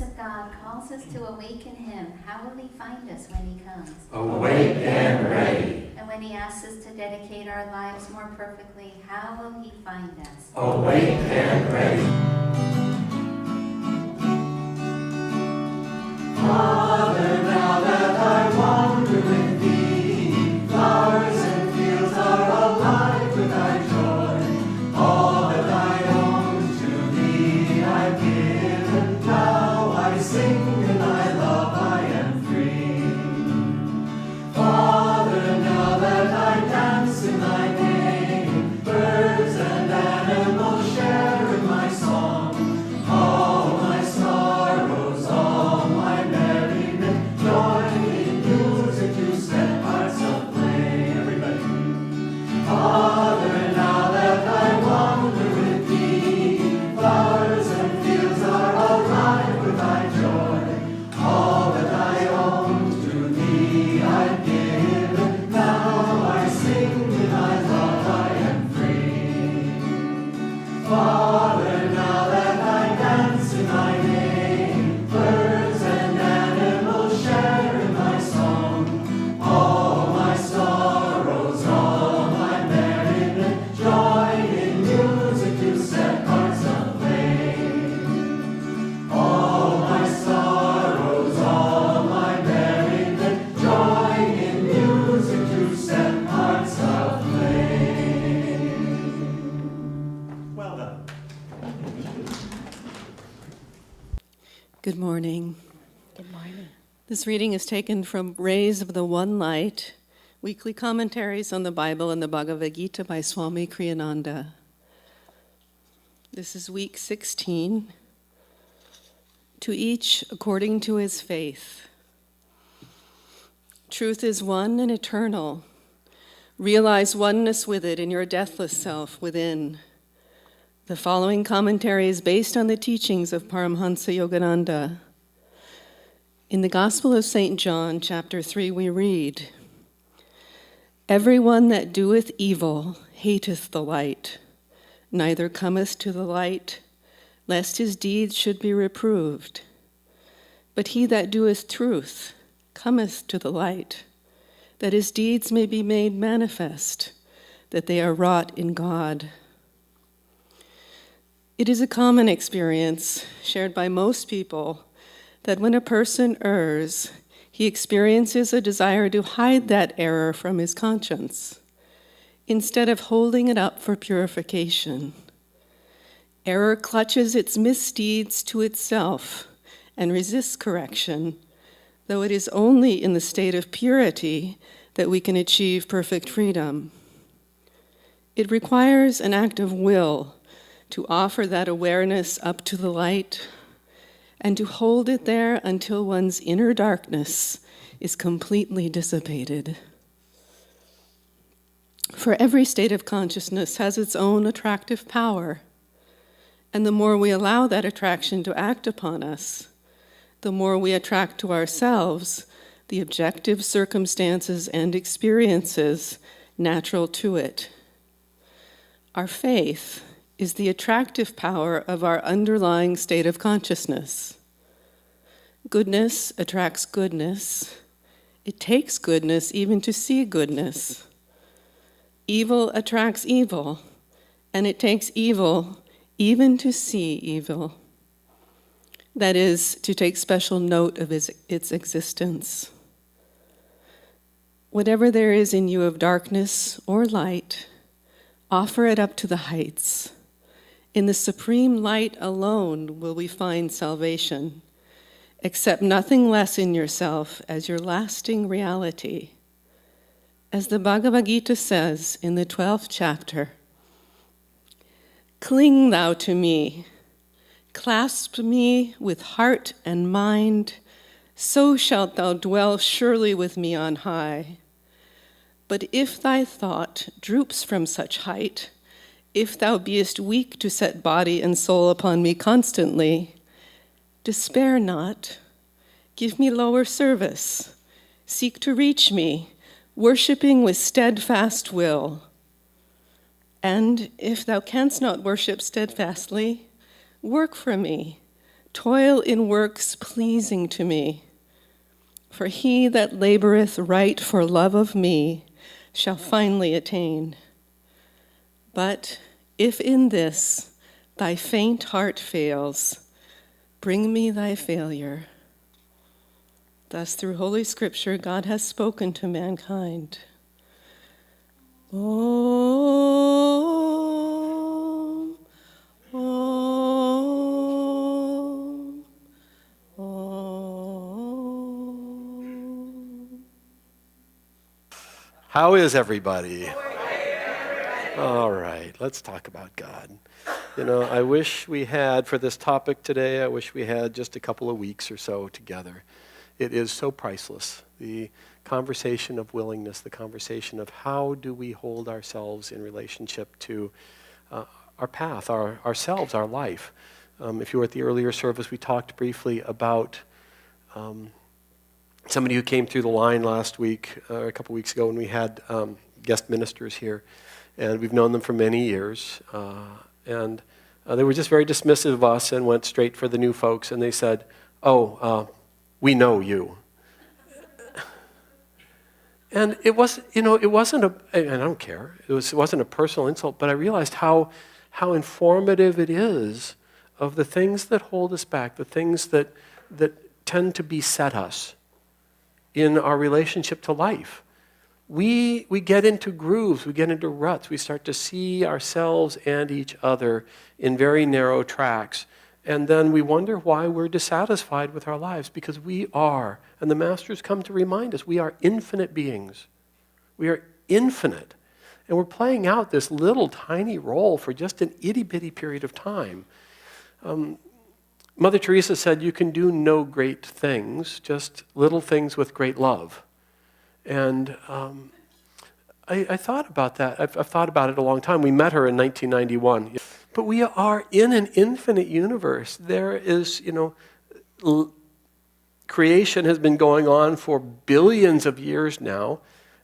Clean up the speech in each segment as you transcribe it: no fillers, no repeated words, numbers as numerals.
Of God calls us to awaken him. How will he find us when he comes? Awake and ready. And when he asks us to dedicate our lives more perfectly, how will he find us? Awake and ready. Father, now that I wander with thee, flowers and fields are alive with thy joy. All that I own to thee I give, and now I sing in thy love I am free. Father, now that I dance in thy name, birds and animals share in my song. All my sorrows, all my merriment, join in music to set hearts aflame. Everybody. Father, now that I wander with thee, flowers and fields are alive with thy joy. All that I own to thee I give, and now I sing in thy love I am free. Father, now that I dance in thy name, birds and animals share in my song. All my sorrows, all my merriment, join in music to set hearts aflame. All my sorrows, all my merriment, join in music to set hearts aflame. Well done. Good morning. Good morning. This reading is taken from Rays of the One Light, weekly commentaries on the Bible and the Bhagavad Gita by Swamicreeananda. This is week 16. To each according to his faith. Truth is one and eternal. Realize oneness with it in your deathless self within. The following commentary is based on the teachings of Paramhansa Yogananda. In the Gospel of St. John, chapter 3, we read, "Everyone that doeth evil hateth the light, neither cometh to the light, lest his deeds should be reproved. But he that doeth truth cometh to the light, that his deeds may be made manifest, that they are wrought in God." It is a common experience, shared by most people, that when a person errs, he experiences a desire to hide that error from his conscience, instead of holding it up for purification. Error clutches its misdeeds to itself and resists correction, though it is only in the state of purity that we can achieve perfect freedom. It requires an act of will to offer that awareness up to the light and to hold it there until one's inner darkness is completely dissipated. For every state of consciousness has its own attractive power, and the more we allow that attraction to act upon us, the more we attract to ourselves the objective circumstances and experiences natural to it. Our faith is the attractive power of our underlying state of consciousness. Goodness attracts goodness. It takes goodness even to see goodness. Evil attracts evil, and it takes evil even to see evil. That is, to take special note of its existence. Whatever there is in you of darkness or light, offer it up to the heights. In the supreme light alone will we find salvation. Accept nothing less in yourself as your lasting reality. As the Bhagavad Gita says in the 12th chapter, "Cling thou to me, clasp me with heart and mind, so shalt thou dwell surely with me on high. But if thy thought droops from such height, if thou beest weak to set body and soul upon me constantly, despair not, give me lower service, seek to reach me, worshiping with steadfast will. And if thou canst not worship steadfastly, work for me, toil in works pleasing to me. For he that laboreth right for love of me shall finally attain. But if in this thy faint heart fails, bring me thy failure. Thus, through Holy Scripture, God has spoken to mankind. Om, Om, Om. How is everybody? All right, let's talk about God. You know, I wish we had, for this topic today, I wish we had just a couple of weeks or so together. It is so priceless. The conversation of willingness, the conversation of how do we hold ourselves in relationship to our path, ourselves, our life. If you were at the earlier service, we talked briefly about somebody who came through the line last week, or a couple weeks ago, when we had guest ministers here. And we've known them for many years. And they were just very dismissive of us and went straight for the new folks. And they said, we know you. And it was, it wasn't and I don't care, it wasn't a personal insult, but I realized how informative it is of the things that hold us back, the things that tend to beset us in our relationship to life. We get into grooves, we get into ruts, we start to see ourselves and each other in very narrow tracks. And then we wonder why we're dissatisfied with our lives, because we are, and the Masters come to remind us, we are infinite beings. We are infinite. And we're playing out this little tiny role for just an itty-bitty period of time. Mother Teresa said, you can do no great things, just little things with great love. And I thought about that. I've thought about it a long time. We met her in 1991. But we are in an infinite universe. There is, creation has been going on for billions of years now,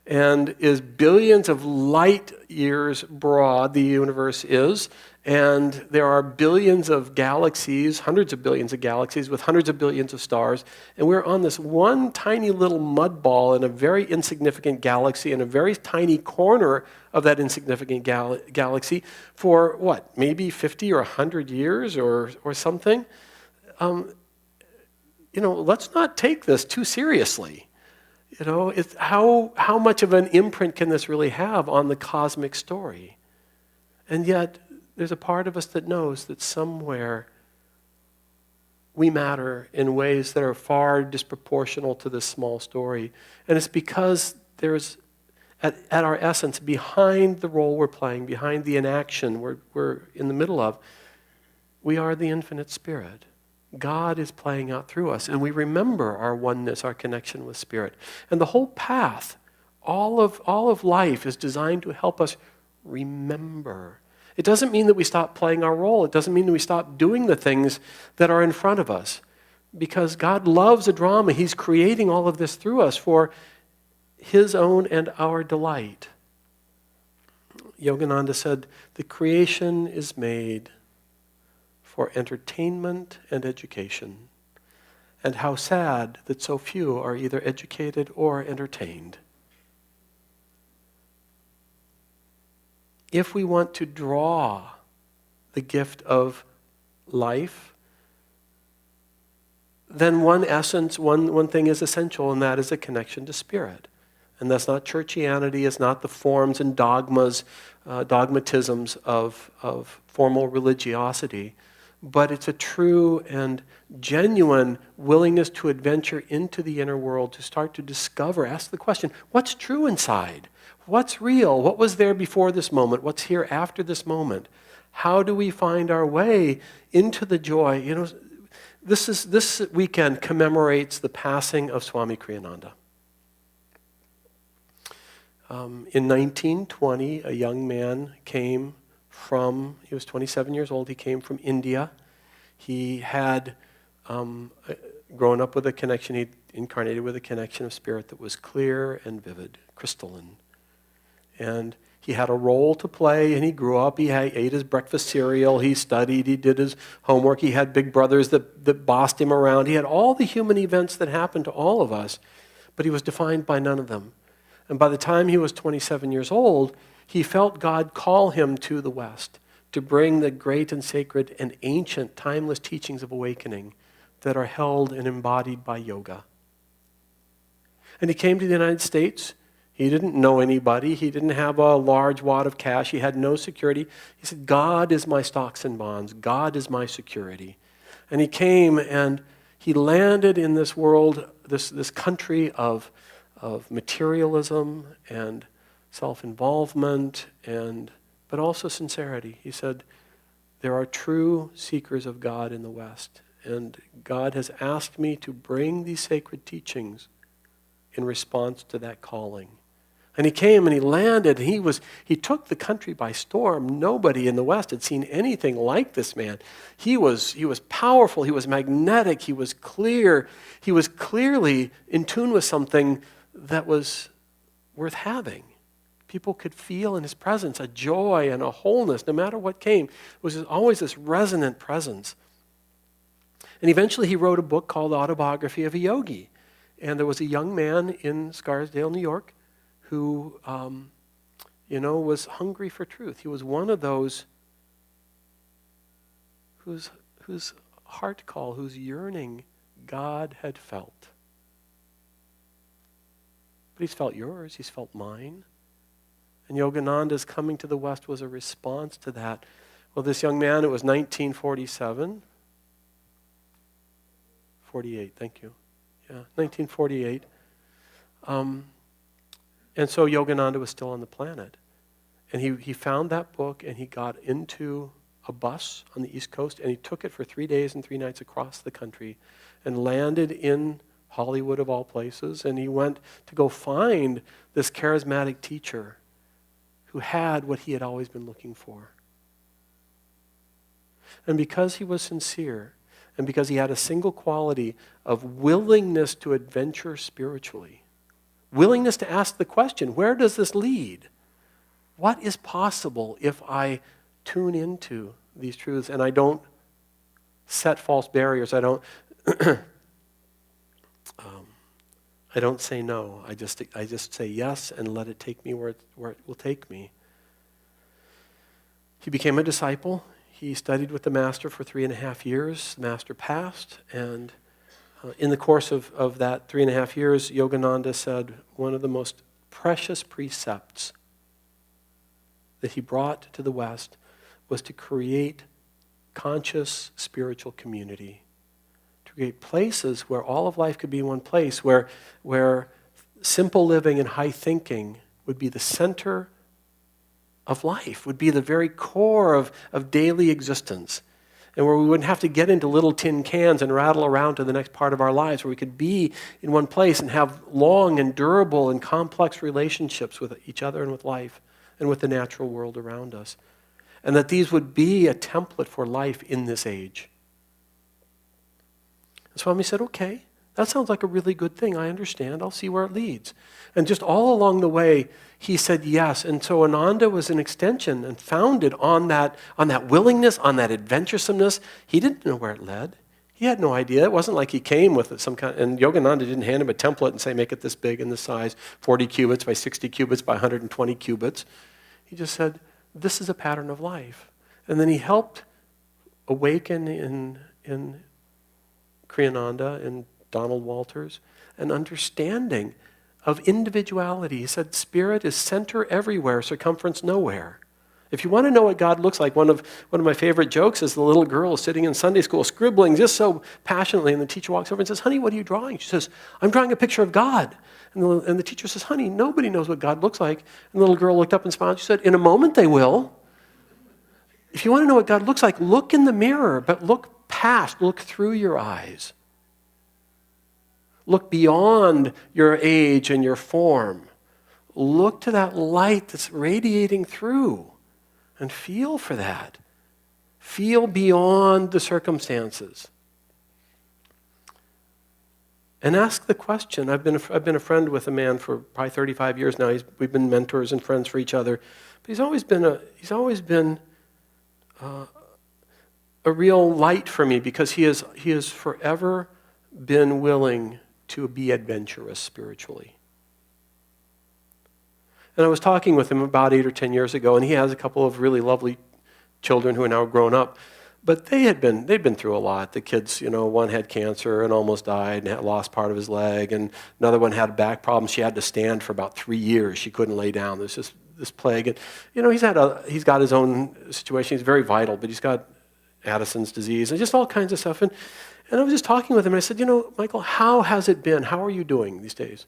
and is billions of light years broad, the universe is. And there are billions of galaxies, hundreds of billions of galaxies with hundreds of billions of stars. And we're on this one tiny little mud ball in a very insignificant galaxy, in a very tiny corner of that insignificant galaxy for what, maybe 50 or 100 years or something? Let's not take this too seriously. It's how much of an imprint can this really have on the cosmic story? And yet, there's a part of us that knows that somewhere we matter in ways that are far disproportional to this small story. And it's because there's, at our essence, behind the role we're playing, behind the inaction we're in the middle of, we are the infinite spirit. God is playing out through us, and we remember our oneness, our connection with Spirit. And the whole path, all of life is designed to help us remember. It doesn't mean that we stop playing our role. It doesn't mean that we stop doing the things that are in front of us. Because God loves a drama. He's creating all of this through us for His own and our delight. Yogananda said, the creation is made for entertainment and education. And how sad that so few are either educated or entertained. If we want to draw the gift of life, then one thing is essential, and that is a connection to Spirit. And that's not churchianity, it's not the forms and dogmas, dogmatisms of formal religiosity, but it's a true and genuine willingness to adventure into the inner world, to start to discover, ask the question, what's true inside? What's real? What was there before this moment? What's here after this moment? How do we find our way into the joy? This weekend commemorates the passing of Swamicreeananda. In 1920, a young man came he was 27 years old, he came from India. He had grown up with a connection, he incarnated with a connection of spirit that was clear and vivid, crystalline. And he He had a role to play, and he grew up. He ate his breakfast cereal. He studied. He did his homework. He had big brothers that bossed him around. He had all the human events that happen to all of us, but he was defined by none of them. And by the time he was 27 years old, he felt God call him to the West to bring the great and sacred and ancient, timeless teachings of awakening that are held and embodied by yoga. And he came to the United States. He didn't know anybody. He didn't have a large wad of cash. He had no security. He said, God is my stocks and bonds. God is my security. And he came and he landed in this world, this country of materialism and self-involvement, but also sincerity. He said, there are true seekers of God in the West, and God has asked me to bring these sacred teachings in response to that calling. And he came and he landed, and he took the country by storm. Nobody in the West had seen anything like this man. He was powerful, he was magnetic, he was clear, he was clearly in tune with something that was worth having. People could feel in his presence a joy and a wholeness, no matter what came. It was always this resonant presence. And eventually he wrote a book called Autobiography of a Yogi. And there was a young man in Scarsdale, New York, who, was hungry for truth. He was one of those whose heart call, whose yearning God had felt. But he's felt yours, he's felt mine. And Yogananda's coming to the West was a response to that. Well, this young man, it was 1947. 48, thank you. Yeah, 1948. And so Yogananda was still on the planet. And he found that book, and he got into a bus on the East Coast, and he took it for 3 days and 3 nights across the country and landed in Hollywood of all places. And he went to go find this charismatic teacher who had what he had always been looking for. And because he was sincere, and because he had a single quality of willingness to adventure spiritually, willingness to ask the question, where does this lead? What is possible if I tune into these truths and I don't set false barriers? I don't I don't say no. I just say yes and let it take me where it will take me. He became a disciple. He studied with the master for 3.5 years. The master passed, and in the course of that 3.5 years, Yogananda said one of the most precious precepts that he brought to the West was to create conscious spiritual community, to create places where all of life could be in one place, where simple living and high thinking would be the center of life, would be the very core of daily existence, and where we wouldn't have to get into little tin cans and rattle around to the next part of our lives, where we could be in one place and have long and durable and complex relationships with each other and with life and with the natural world around us. And that these would be a template for life in this age. And Swami said, okay, that sounds like a really good thing. I understand. I'll see where it leads. And just all along the way, he said yes. And so Ananda was an extension and founded on that willingness, on that adventuresomeness. He didn't know where it led. He had no idea. It wasn't like he came with some kind, and Yogananda didn't hand him a template and say, make it this big and this size, 40 cubits by 60 cubits by 120 cubits. He just said, this is a pattern of life. And then he helped awaken in Kriyananda and Donald Walters an understanding of individuality. He said, spirit is center everywhere, circumference nowhere. If you want to know what God looks like, one of my favorite jokes is the little girl sitting in Sunday school scribbling just so passionately, and the teacher walks over and says, honey, what are you drawing? She says, I'm drawing a picture of God. And the teacher says, honey, nobody knows what God looks like. And the little girl looked up and smiled. She said, in a moment they will. If you want to know what God looks like, look in the mirror, but look past, look through your eyes. Look beyond your age and your form. Look to that light that's radiating through and feel for that. Feel beyond the circumstances. And ask the question. I've been a friend with a man for probably 35 years now. We've been mentors and friends for each other. But he's always been a real light for me because he has forever been willing to be adventurous spiritually. And I was talking with him about 8 or 10 years ago, and he has a couple of really lovely children who are now grown up. But they'd been through a lot. The kids, one had cancer and almost died and had lost part of his leg, and another one had a back problem. She had to stand for about 3 years. She couldn't lay down. There's just this plague. And he's got his own situation. He's very vital, but he's got Addison's disease and just all kinds of stuff. And I was just talking with him, and I said, Michael, how has it been? How are you doing these days?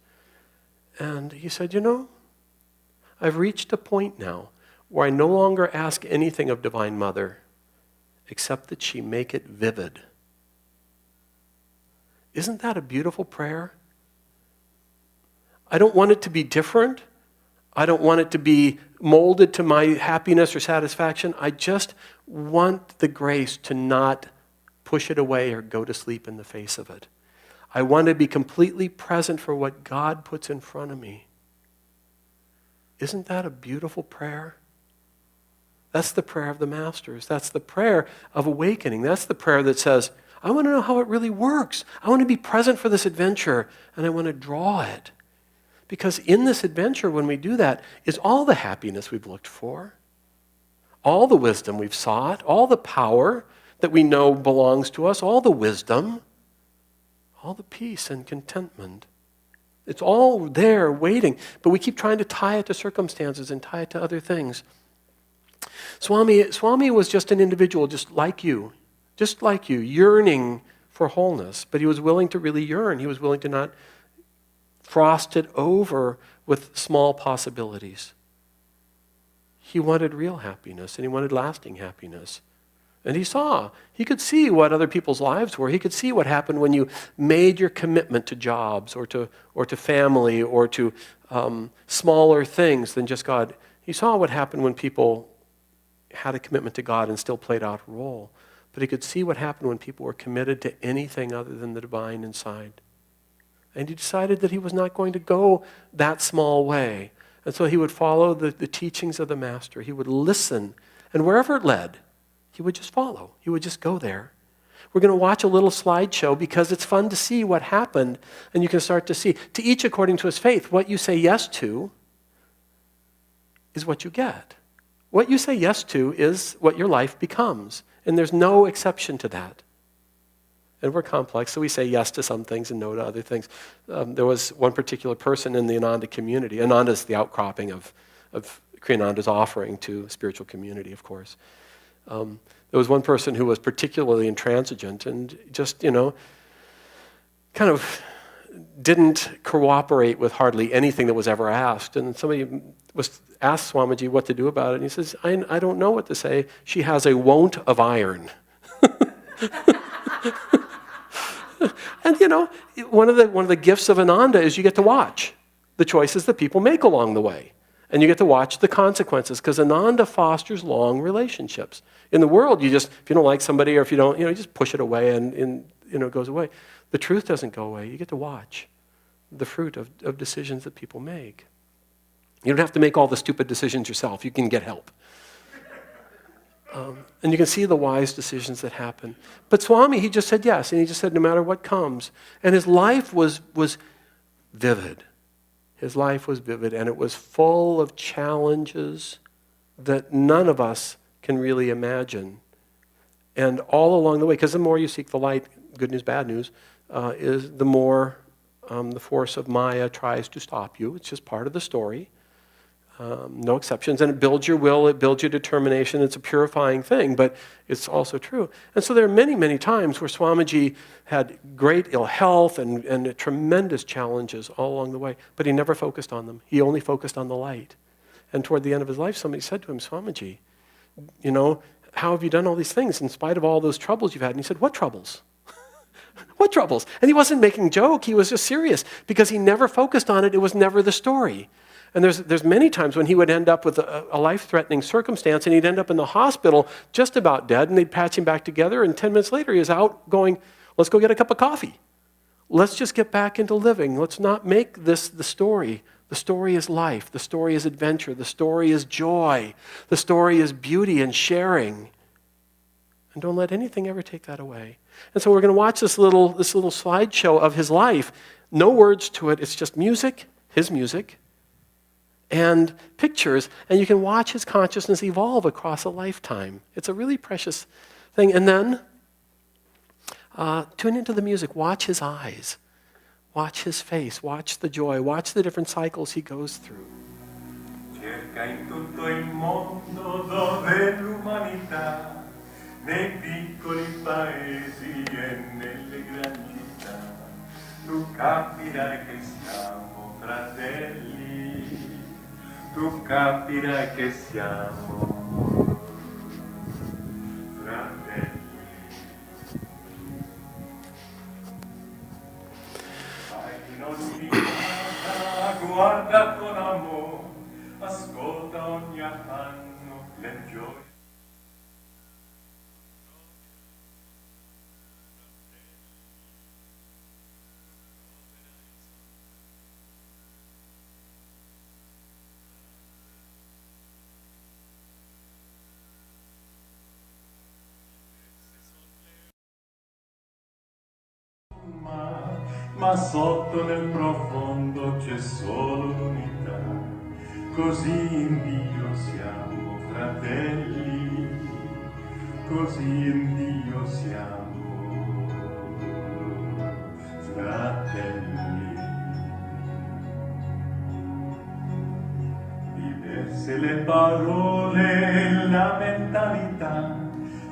And he said, I've reached a point now where I no longer ask anything of Divine Mother except that she make it vivid. Isn't that a beautiful prayer? I don't want it to be different. I don't want it to be molded to my happiness or satisfaction. I just want the grace to not push it away or go to sleep in the face of it. I want to be completely present for what God puts in front of me. Isn't that a beautiful prayer? That's the prayer of the Masters. That's the prayer of awakening. That's the prayer that says, I want to know how it really works. I want to be present for this adventure, and I want to draw it. Because in this adventure, when we do that, is all the happiness we've looked for, all the wisdom we've sought, all the power that we know belongs to us, all the wisdom, all the peace and contentment. It's all there waiting, but we keep trying to tie it to circumstances and tie it to other things. Swami was just an individual, just like you, yearning for wholeness, but he was willing to really yearn. He was willing to not frost it over with small possibilities. He wanted real happiness, and he wanted lasting happiness. And he could see what other people's lives were. He could see what happened when you made your commitment to jobs or to family or to smaller things than just God. He saw what happened when people had a commitment to God and still played out a role. But he could see what happened when people were committed to anything other than the divine inside. And he decided that he was not going to go that small way. And so he would follow the teachings of the Master. He would listen. And wherever it led, he would just follow. He would just go there. We're going to watch a little slideshow because it's fun to see what happened. And you can start to see, to each according to his faith, what you say yes to is what you get. What you say yes to is what your life becomes. And there's no exception to that. And we're complex, so we say yes to some things and no to other things. There was one particular person in the Ananda community. Ananda is the outcropping of Kriyananda's offering to spiritual community, of course. There was one person who was particularly intransigent and just, kind of didn't cooperate with hardly anything that was ever asked. And somebody asked Swamiji what to do about it, and he says, I don't know what to say. She has a won't of iron. And one of the gifts of Ananda is you get to watch the choices that people make along the way. And you get to watch the consequences, because Ananda fosters long relationships. In the world, if you don't like somebody or if you don't, you just push it away and it goes away. The truth doesn't go away. You get to watch the fruit of decisions that people make. You don't have to make all the stupid decisions yourself. You can get help. And you can see the wise decisions that happen. But Swami, he just said yes, and he just said no matter what comes. And his life was vivid. His life was vivid, and it was full of challenges that none of us can really imagine. And all along the way, because the more you seek the light, good news, bad news, is the more the force of Maya tries to stop you. It's just part of the story. No exceptions. And it builds your will, it builds your determination. It's a purifying thing, but it's also true. And so there are many, many times where Swamiji had great ill health and tremendous challenges all along the way, but he never focused on them. He only focused on the light. And toward the end of his life, somebody said to him, Swamiji, how have you done all these things in spite of all those troubles you've had? And he said, what troubles? What troubles? And he wasn't making a joke. He was just serious because he never focused on it. It was never the story. And there's many times when he would end up with a life-threatening circumstance, and he'd end up in the hospital just about dead, and they'd patch him back together, and 10 minutes later he was out going, let's go get a cup of coffee. let's just get back into living. Let's not make this the story. The story is life. The story is adventure. The story is joy. The story is beauty and sharing. And don't let anything ever take that away. And so we're going to watch this little slideshow of his life. No words to it. It's just music, his music, and pictures. And you can watch his consciousness evolve across a lifetime. It's a really precious thing. And then tune into the music. Watch his eyes. Watch his face. Watch the joy. Watch the different cycles he goes through. Cerca in tutto il mondo dove l'umanità, nei piccoli paesi e nelle grandi città, tu capirai che siamo fratelli, tu capirai che siamo fratelli. Fai in ogni casa, guarda con amore, ascolta ogni anno le gioie. Ma sotto nel profondo c'è solo l'unità, così in Dio siamo fratelli, così in Dio siamo fratelli. Diverse le parole e la mentalità,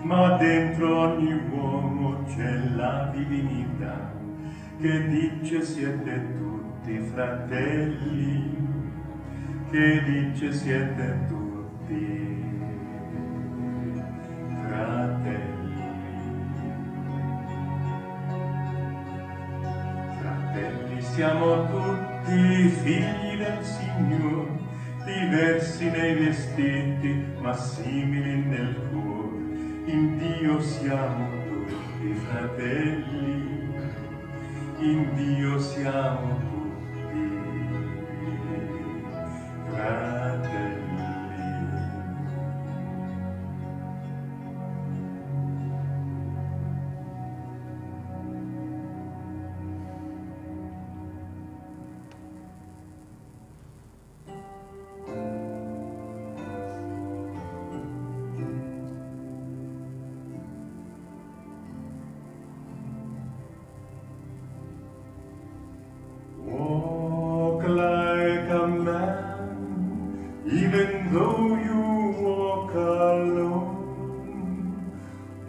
ma dentro ogni uomo c'è la divinità, che dice siete tutti fratelli, che dice siete tutti fratelli. Fratelli siamo tutti figli del Signore, diversi nei vestiti, ma simili nel cuore. In Dio siamo tutti fratelli, in Dio siamo tutti fratelli. Walk like a man, even though you walk alone.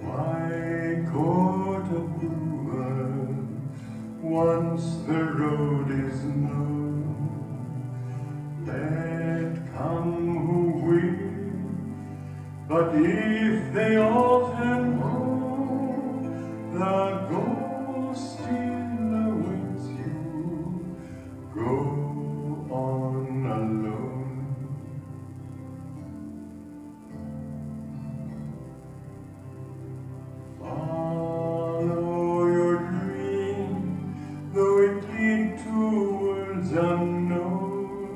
Why go to Buddha once the road is known? Let come who will, but if they all turn home, the goal still awaits you. Go on alone. Follow your dream, though it lead to worlds unknown.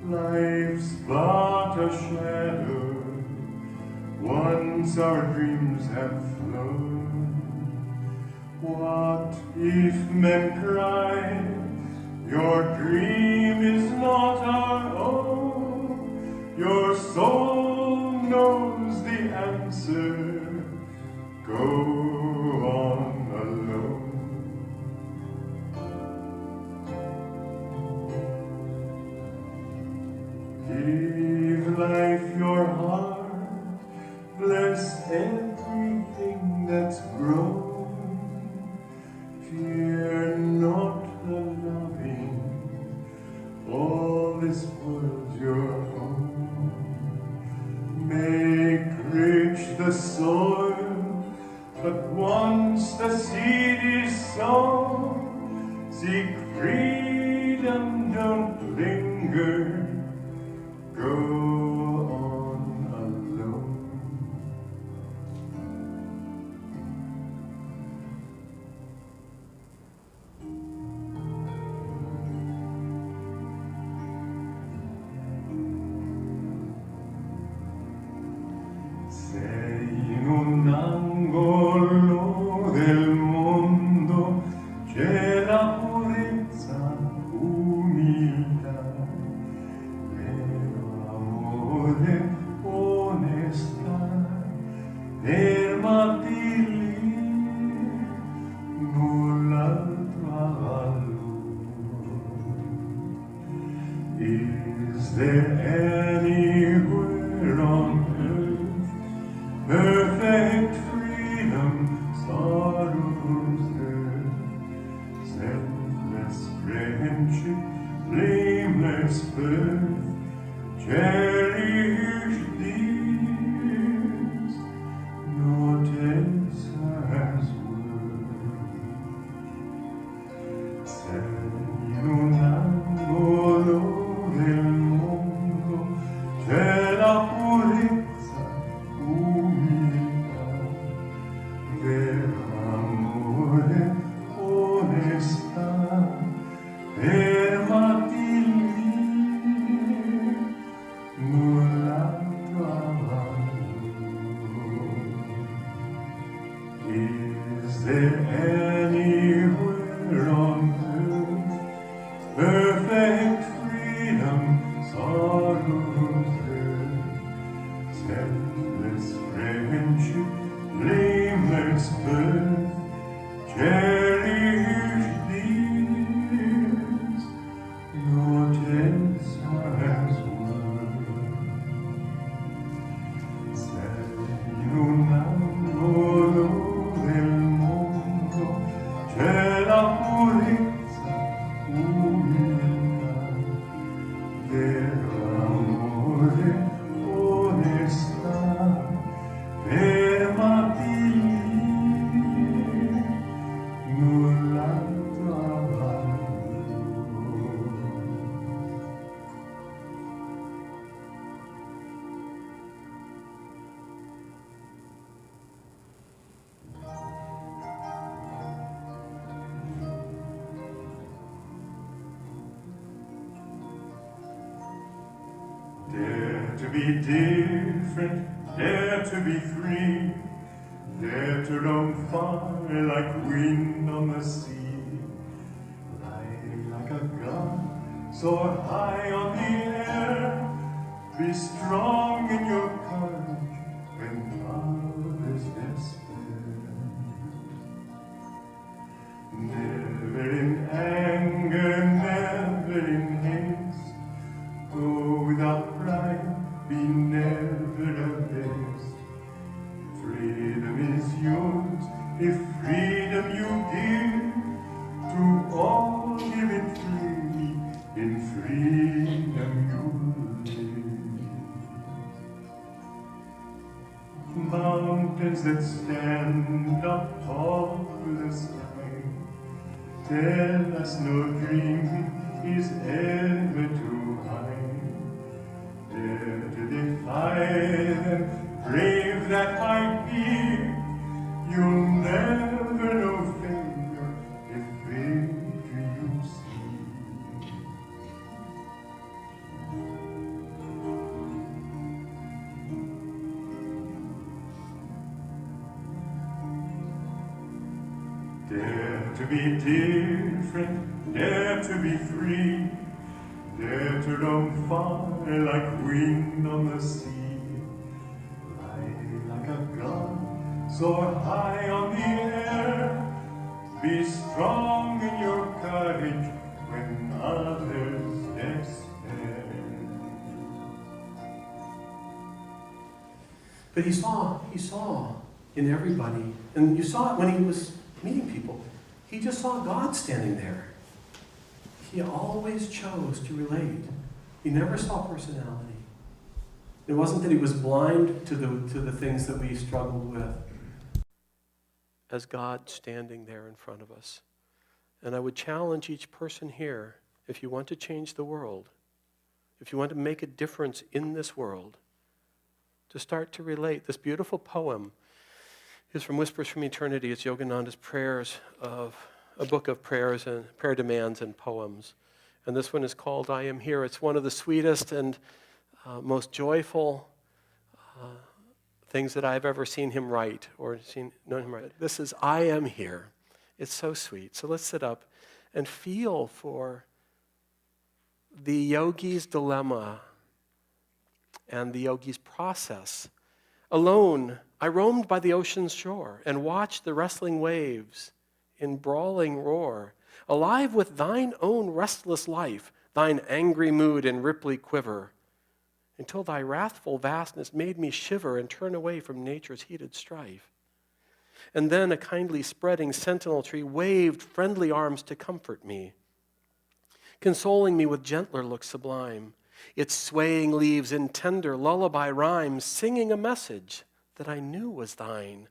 Life's but a shadow, once our dreams have flown. What if men cry, your dream is not our own? Your soul knows the answer. Go on alone. Give life your heart, bless everything that's grown. Fear not the loving, all this world's your own. Make rich the soil, but once the seed is sown, seek freedom, don't linger, go on alone. fermati nulla trovarlo. Is there anywhere on earth perfect freedom, sorrows death, selfless friendship, blameless birth, cherished deeds, no test has worth. Segnando del mondo c'è la purezza, umiltà, vero amore, onestà, fermati lì, nulla trovarlo. Is there anywhere on earth perfect freedom, sorrows death, selfless friendship, blameless birth, cherished deeds, no test has worth. Segnando del mondo c'è la purezza, umiltà, vero amore, onestà, fermati lì, nulla trovarlo. Dare to be different, dare to be free, dare to roam far like wind on the sea, fly like a god, soar high on the air, be strong in your courage when others despair. Never in anger, never in haste, go without pride, be never abased. Freedom is yours if freedom you give. To all give it freely, in freedom you live. Mountains that stand up tall to the sky tell us no dream is ever too high. Dare to defy them, brave that might be. You'll never know failure if victory you see. Dare to be different, dare to be free, dare to roam far like wind on the sea, fly like a god, soar high on the air, be strong in your courage when others despair. But he saw in everybody, and you saw it when he was meeting people. He just saw God standing there. He always chose to relate. He never saw personality. It wasn't that he was blind to the things that we struggled with, as God standing there in front of us. And I would challenge each person here, if you want to change the world, if you want to make a difference in this world, to start to relate. This beautiful poem is from Whispers from Eternity. It's Yogananda's prayers of a book of prayers and prayer demands and poems. And this one is called I Am Here. It's one of the sweetest and most joyful things that I've ever seen him write or known him write. This is I Am Here. It's so sweet. So let's sit up and feel for the yogi's dilemma and the yogi's process Alone, I roamed by the ocean's shore and watched the wrestling waves in brawling roar, alive with thine own restless life, thine angry mood and ripply quiver, until thy wrathful vastness made me shiver and turn away from nature's heated strife. And then a kindly spreading sentinel tree waved friendly arms to comfort me, consoling me with gentler looks sublime, its swaying leaves in tender lullaby rhymes, singing a message that I knew was thine.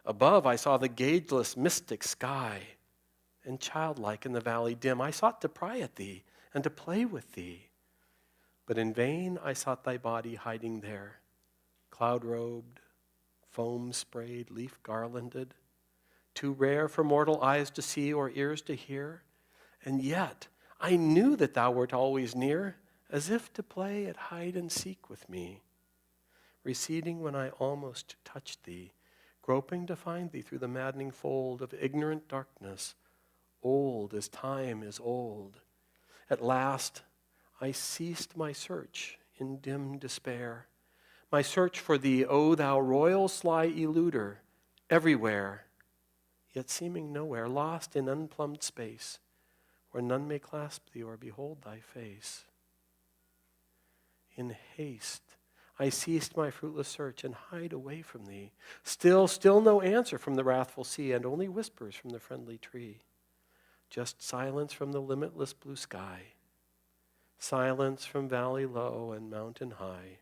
Above I saw the gaugeless mystic sky, and childlike in the valley dim I sought to pry at thee and to play with thee. But in vain I sought thy body hiding there, cloud-robed, foam-sprayed, leaf-garlanded, too rare for mortal eyes to see or ears to hear. And yet I knew that thou wert always near, as if to play at hide-and-seek with me, receding when I almost touched thee, groping to find thee through the maddening fold of ignorant darkness, old as time is old. At last I ceased my search in dim despair, my search for thee, O thou royal sly eluder, everywhere, yet seeming nowhere, lost in unplumbed space, where none may clasp thee or behold thy face. In haste I ceased my fruitless search and hide away from thee. Still no answer from the wrathful sea, and only whispers from the friendly tree. Just silence from the limitless blue sky, silence from valley low and mountain high.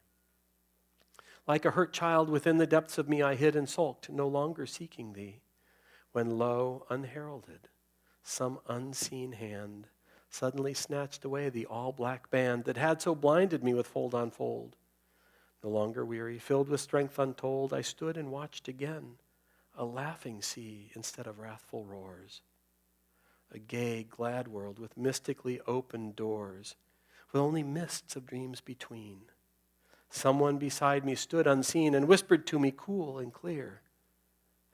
Like a hurt child within the depths of me I hid and sulked, no longer seeking thee, when lo, unheralded, some unseen hand suddenly snatched away the all-black band that had so blinded me with fold on fold. No longer weary, filled with strength untold, I stood and watched again, a laughing sea instead of wrathful roars. A gay, glad world with mystically opened doors, with only mists of dreams between. Someone beside me stood unseen and whispered to me cool and clear,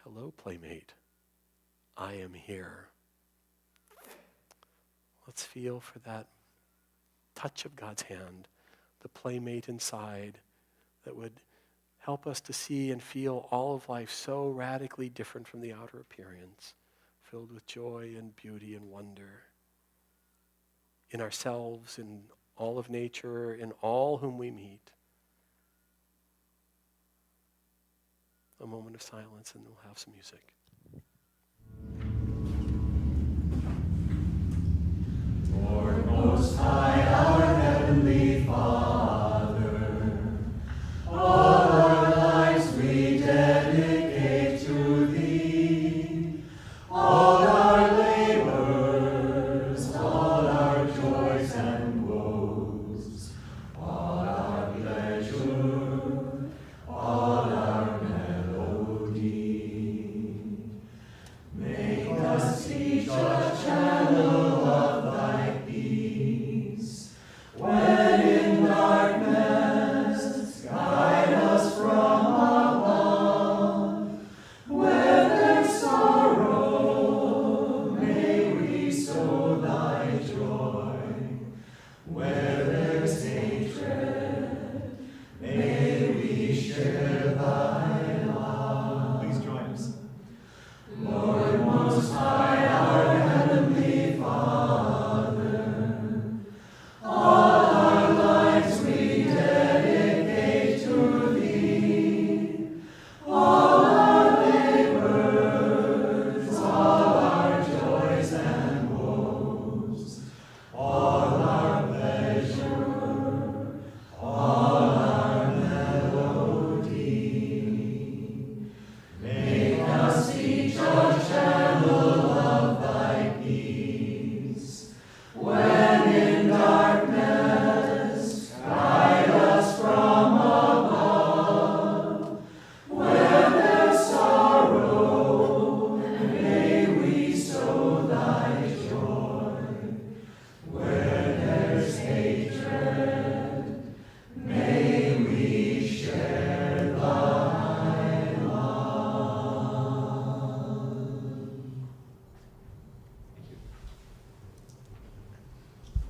"Hello, playmate, I am here." Let's feel for that touch of God's hand, the playmate inside, that would help us to see and feel all of life so radically different from the outer appearance, filled with joy and beauty and wonder in ourselves, in all of nature, in all whom we meet. A moment of silence and we'll have some music. For